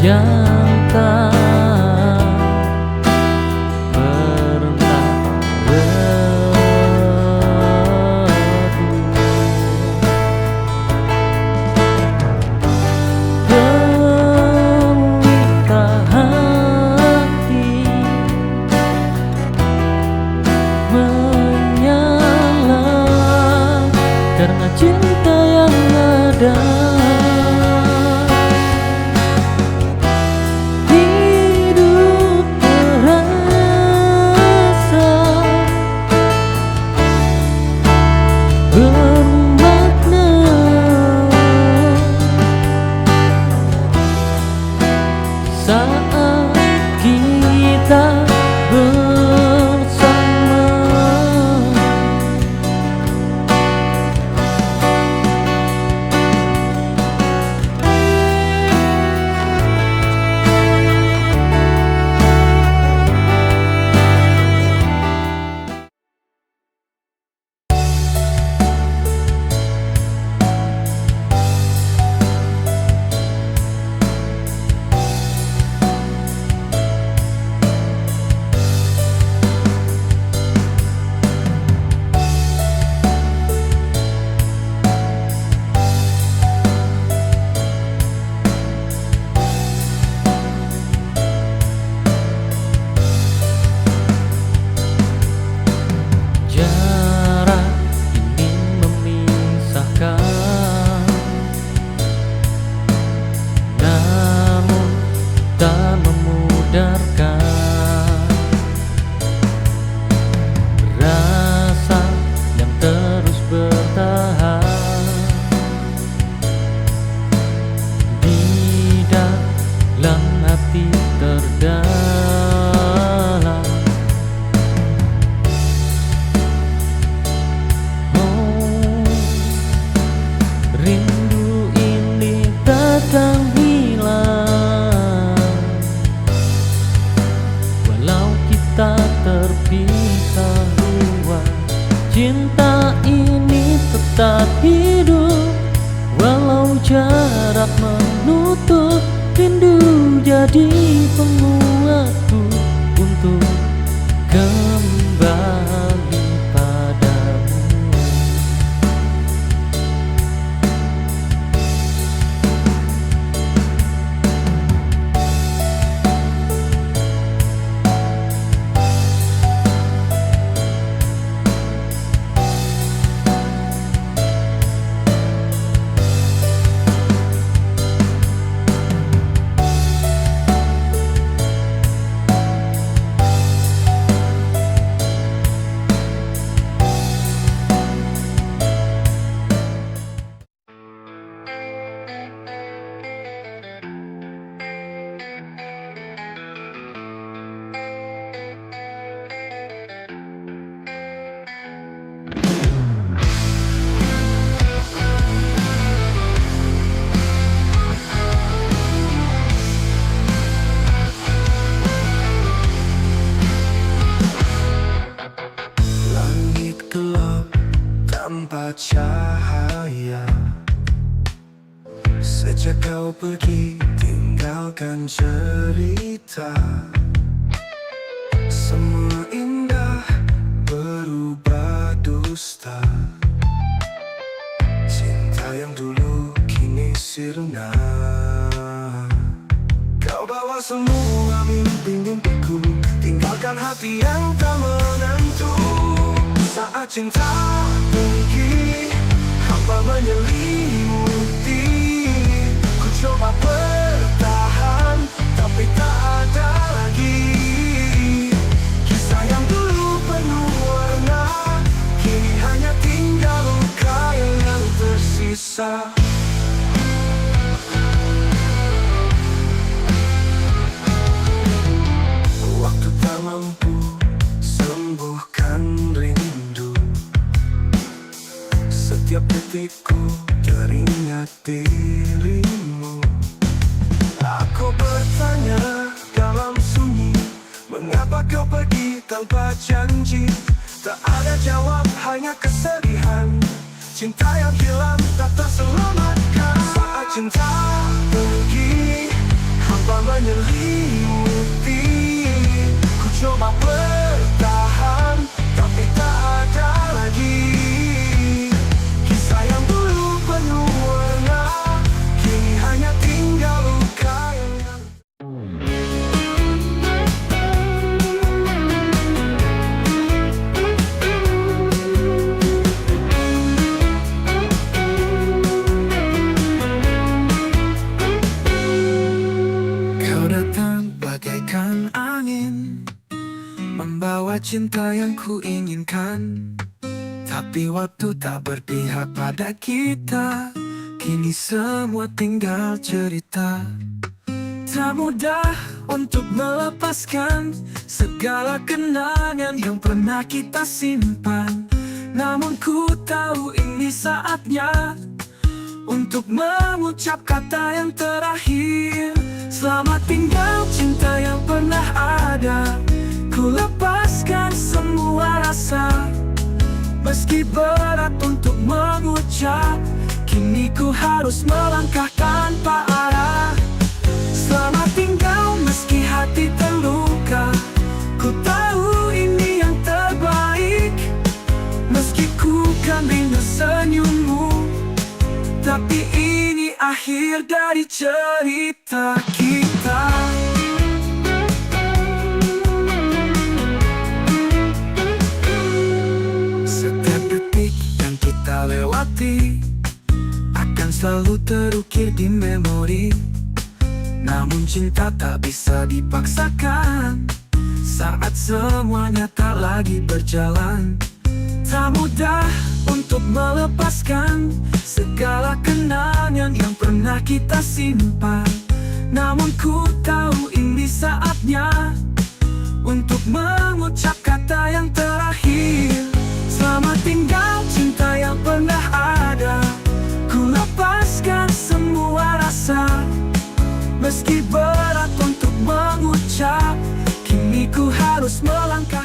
yang tak pernah redup. Pelita hati menyala karena cinta yang ada. Bermakna saat kita bersama. Jarak ingin memisahkan, namun tak memudarkan. Rasa yang terus bertahan di dalam hati terdalam. Rindu ini takkan hilang walau kita terpisah dua. Cinta ini tetap hidup walau jarak menutup. Rindu jadi penguatku untuk kembali padamu. Langit gelap tanpa cahaya. Sejak kau pergi tinggalkan cerita. Semua indah berubah dusta. Cinta yang dulu kini sirna. Kau bawa semua mimpi-mimpiku, tinggalkan hati yang tak menentu. Saat cinta pergi, hampa menyelimuti. Ku coba bertahan, tapi tak ada lagi. Kisah yang dulu penuh warna, kini hanya tinggal luka yang tersisa. Waktu tak mampu sembuhkan rindu. Setiap detikku teringat dirimu. Aku bertanya dalam sunyi, mengapa kau pergi tanpa janji? Tak ada jawab, hanya kesedihan. Cinta yang hilang tak terselamatkan. Saat cinta pergi, hampa cinta yang ku inginkan, tapi waktu tak berpihak pada kita. Kini semua tinggal cerita. Tak mudah untuk melepaskan segala kenangan yang pernah kita simpan. Namun ku tahu ini saatnya untuk mengucap kata yang terakhir. Selamat tinggal cinta yang pernah ada. Ku lepaskan semua rasa, meski berat untuk mengucap. Kini ku harus melangkah tanpa arah. Selamat tinggal meski hati terluka. Ku tahu ini yang terbaik. Meski ku kan rindu senyummu, tapi ini akhir dari cerita kita. Setiap detik yang kita lewati akan selalu terukir di memori. Namun cinta tak bisa dipaksakan saat semuanya tak lagi berjalan. Tak mudah untuk melepaskan segala kenangan yang pernah kita simpan. Namun ku tahu ini saatnya untuk mengucap kata yang terakhir. Selamat tinggal cinta yang pernah ada. Ku lepaskan semua rasa, meski berat untuk mengucap. Kini ku harus melangkah.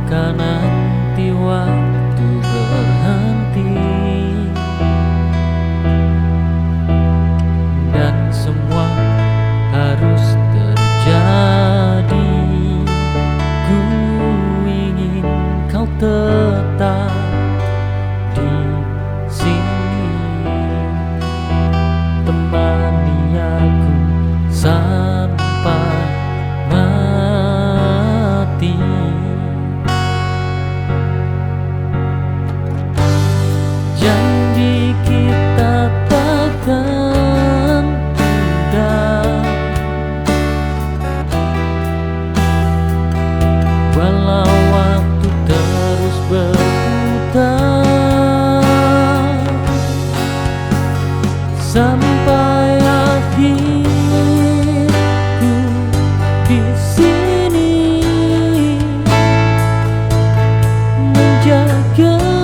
Nanti waktu berhenti dan semua harus terjadi, ku ingin kau tetap di sini, temani aku sampai mati. Janji kita takkan pudar, walau waktu terus berputar, sampai akhirku di sini menjaga